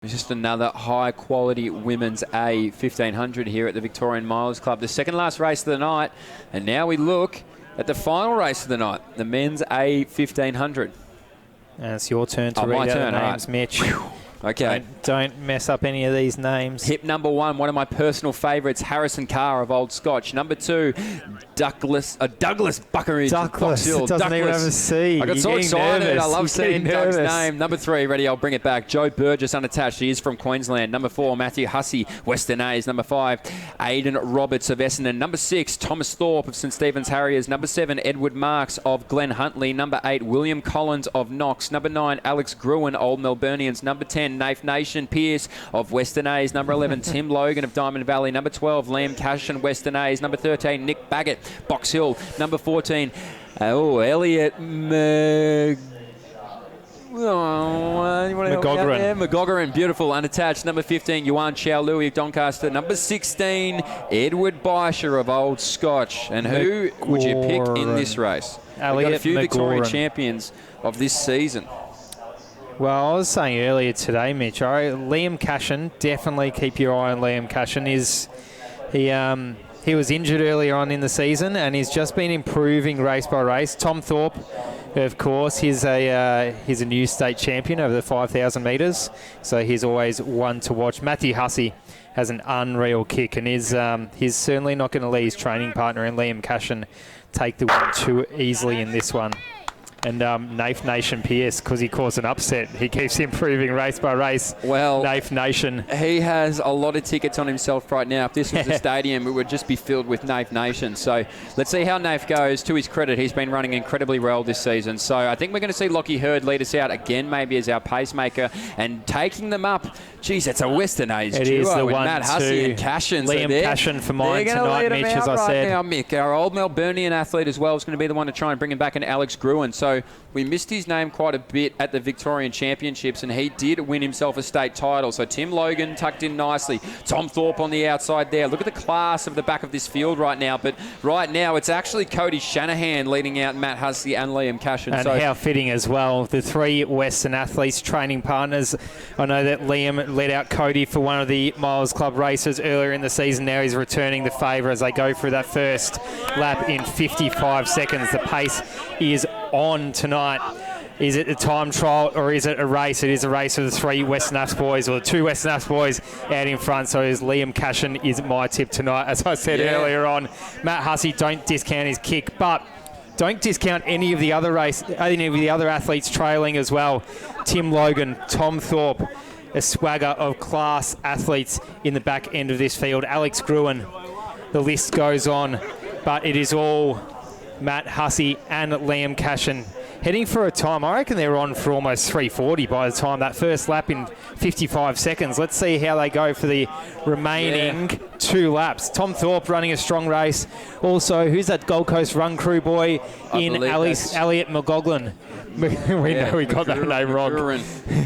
It's just another high-quality women's A 1500 here at the Victorian Miles Club. The second last race of the night, and now we look at the final race of the night, the men's A 1500. And it's your turn to read out the names, Mitch. Okay. Don't mess up any of these names. Hip number 1, one of my personal favourites, Harrison Carr of Old Scotch. Number 2, Douglas Buckeridge. Douglas. It doesn't even have a C. I got so excited. Nervous. I love seeing Doug's name. Number 3, ready, I'll bring it back. Joe Burgess, unattached. He is from Queensland. Number 4, Matthew Hussey, Western A's. Number 5, Aidan Roberts of Essendon. Number 6, Thomas Thorpe of St Stephen's Harriers. Number 7, Edward Marks of Glen Huntly. Number 8, William Collins of Knox. Number 9, Alex Gruen, Old Melburnians. Number 10, Nath Nation Pierce of Western A's. Number 11, Tim Logan of Diamond Valley. Number 12, Liam Cashin, Western A's. Number 13, Nick Baggett, Box Hill. Number 14, Elliot McGoggeran, beautiful, unattached. Number 15, Yuan Chow Louis of Doncaster. Number 16, Edward Beischer of Old Scotch. And who would you pick in this race? We've got a few Victorian champions of this season. Well, I was saying earlier today, Mitch, Liam Cashin, definitely keep your eye on Liam Cashin. He was injured earlier on in the season and he's just been improving race by race. Tom Thorpe, of course, he's a new state champion over the 5,000 metres, so he's always one to watch. Matthew Hussey has an unreal kick and he's certainly not going to let his training partner in Liam Cashin take the win too easily in this one. And Nath Nation Pierce, because he caused an upset. He keeps improving race by race. Well, Nath Nation. He has a lot of tickets on himself right now. If this was a stadium, it would just be filled with Nath Nation. So let's see how Nath goes. To his credit, he's been running incredibly well this season. So I think we're going to see Lockie Hurd lead us out again, maybe as our pacemaker, and taking them up. Geez, that's a Western A's duo. It is the with one, Matt Hussey and Cashin. Liam Cashin for mine tonight, Mitch, as I said. Now, Mick, our old Melburnian athlete as well, is going to be the one to try and bring him back, in Alex Gruen. So we missed his name quite a bit at the Victorian Championships, and he did win himself a state title. So Tim Logan tucked in nicely. Tom Thorpe on the outside there. Look at the class of the back of this field right now. But right now, it's actually Cody Shanahan leading out Matt Hussey and Liam Cashin. And how fitting as well. The three Western athletes, training partners. I know that Liam led out Cody for one of the Miles Club races earlier in the season. Now he's returning the favour as they go through that first lap in 55 seconds. The pace is on tonight. Is it a time trial or is it a race? It is a race of the three Western Apps boys, or the two Western Apps boys out in front. So is Liam Cashin is my tip tonight. As I said earlier on, Matt Hussey, don't discount his kick, but don't discount any of the other athletes trailing as well. Tim Logan, Tom Thorpe, a swagger of class athletes in the back end of this field. Alex Gruen, the list goes on, but it is all Matt Hussey and Liam Cashin heading for a time. I reckon they're on for almost 3:40 by the time that first lap in 55 seconds. Let's see how they go for the remaining two laps. Tom Thorpe running a strong race. Also, who's that Gold Coast Run Crew boy in Elliot McGoggeran? We know we got that name wrong.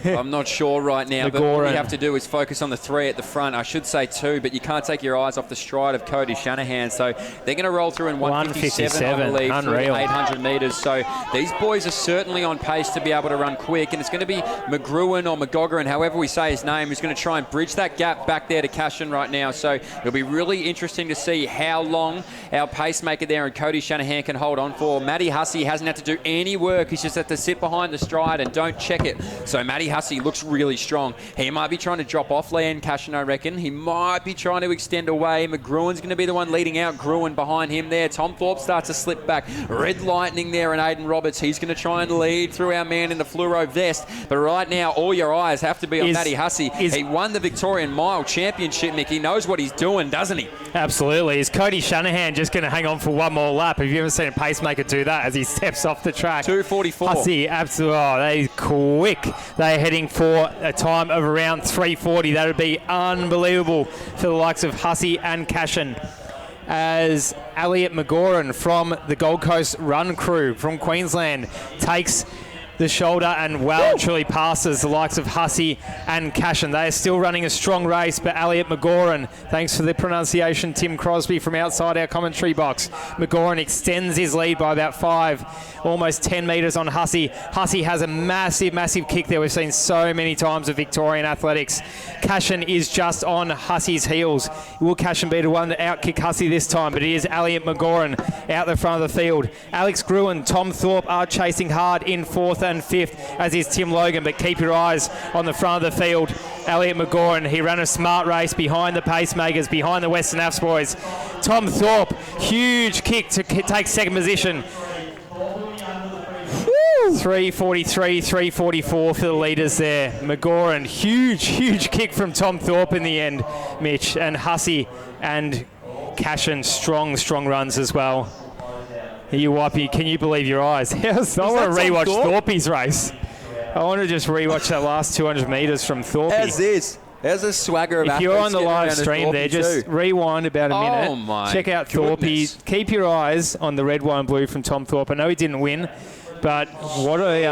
I'm not sure right now, but what we have to do is focus on the three at the front. I should say two, but you can't take your eyes off the stride of Cody Shanahan. So they're going to roll through in 157, I believe, through 800 metres. So these boys are certainly on pace to be able to run quick, and it's going to be McGruen or McGoggeran, however we say his name, who's going to try and bridge that gap back there to Cashin right now. So it'll be really interesting to see how long our pacemaker there and Cody Shanahan can hold on for. Matty Hussey hasn't had to do any work. He's just had to sit behind the stride and don't check it. So Matty Hussey looks really strong. He might be trying to drop off Liam Cashin, I reckon. He might be trying to extend away. McGruen's going to be the one leading out. Gruen behind him there. Tom Thorpe starts to slip back. Red Lightning there and Aidan Roberts. He's going to try and lead through our man in the fluoro vest. But right now, all your eyes have to be on Matty Hussey. He won the Victorian Mile Championship, Mick. He knows what he's doing, doesn't he? Absolutely. Is Cody Shanahan just going to hang on for one more lap? Have you ever seen a pacemaker do that as he steps off the track? 2:44. Hussey, absolutely. Oh, they're quick. They're heading for a time of around 3:40. That would be unbelievable for the likes of Hussey and Cashin. As Elliot McGoggeran from the Gold Coast Run Crew from Queensland takes the shoulder and well and truly passes the likes of Hussey and Cashin. They are still running a strong race, but Elliot McGoran, thanks for the pronunciation, Tim Crosby from outside our commentary box. McGoran extends his lead by about 5, almost 10 metres on Hussey. Hussey has a massive, massive kick there we've seen so many times with Victorian athletics. Cashin is just on Hussey's heels. Will Cashin be the one to outkick Hussey this time? But it is Elliot McGoran out the front of the field. Alex Gruen, Tom Thorpe are chasing hard in 4th and 5th, as is Tim Logan, but keep your eyes on the front of the field. Elliot McGoran, he ran a smart race behind the pacemakers, behind the Western Avs boys. Tom Thorpe, huge kick to take second position. 3:43, 3:44 for the leaders there. McGoran, huge kick from Tom Thorpe in the end, Mitch. And Hussey and Cashin, strong runs as well. Can you believe your eyes? I want to rewatch Thorpe's race. I want to just rewatch that last 200 metres from Thorpe. As is. There's a swagger of athletes. If you're on the live stream there, just rewind about a minute. Oh my Check out goodness. Thorpe. Keep your eyes on the red, white and blue from Tom Thorpe. I know he didn't win, but what a